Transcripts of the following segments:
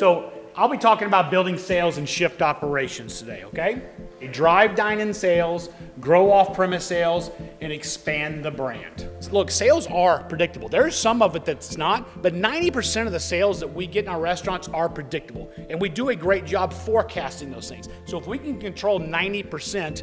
So I'll be talking about building sales and shift operations today, okay? Drive dine-in sales, grow off-premise sales, and expand the brand. Look, sales are predictable. There's some of it that's not, but 90% of the sales that we get in our restaurants are predictable, and we do a great job forecasting those things. So if we can control 90%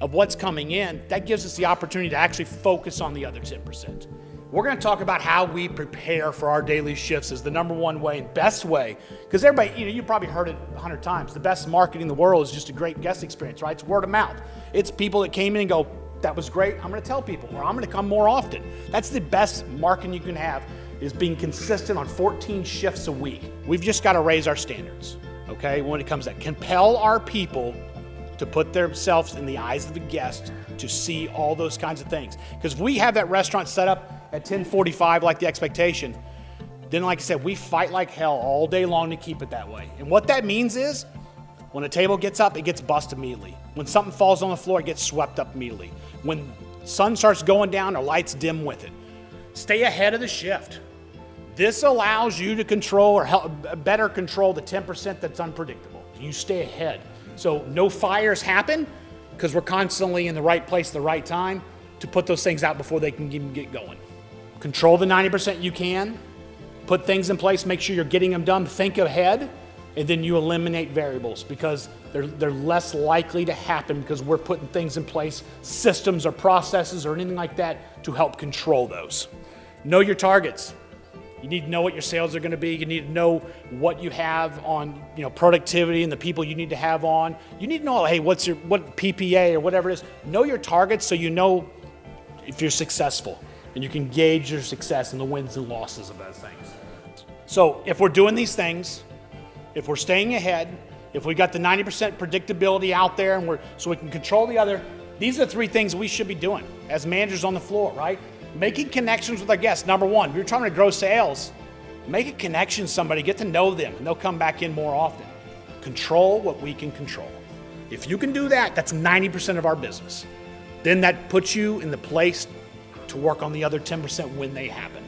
of what's coming in, that gives us the opportunity to actually focus on the other 10%. We're going to talk about how we prepare for our daily shifts as the number one way and best way. Because everybody, you probably heard it 100 times. The best marketing in the world is just a great guest experience, right? It's word of mouth. It's people that came in and go, that was great. I'm going to tell people, or I'm going to come more often. That's the best marketing you can have, is being consistent on 14 shifts a week. We've just got to raise our standards, okay, when it comes to that. Compel our people to put themselves in the eyes of the guest to see all those kinds of things. Because if we have that restaurant set up at 10:45 like the expectation, then like I said, we fight like hell all day long to keep it that way. And what that means is, when a table gets up, it gets bussed immediately. When something falls on the floor, it gets swept up immediately. When sun starts going down, our lights dim with it. Stay ahead of the shift. This allows you to control or help better control the 10% that's unpredictable. You stay ahead. So no fires happen because we're constantly in the right place at the right time to put those things out before they can even get going. Control the 90% you can, put things in place, make sure you're getting them done, think ahead, and then you eliminate variables because they're less likely to happen because we're putting things in place, systems or processes or anything like that to help control those. Know your targets. You need to know what your sales are going to be. You need to know what you have on, productivity and the people you need to have on. You need to know, hey, what PPA or whatever it is. Know your targets so you know if you're successful and you can gauge your success and the wins and losses of those things. So if we're doing these things, if we're staying ahead, if we got the 90% predictability out there and so we can control the other, these are the three things we should be doing as managers on the floor, right? Making connections with our guests. Number one, if you're trying to grow sales, make a connection with somebody, get to know them, and they'll come back in more often. Control what we can control. If you can do that, that's 90% of our business. Then that puts you in the place to work on the other 10% when they happen.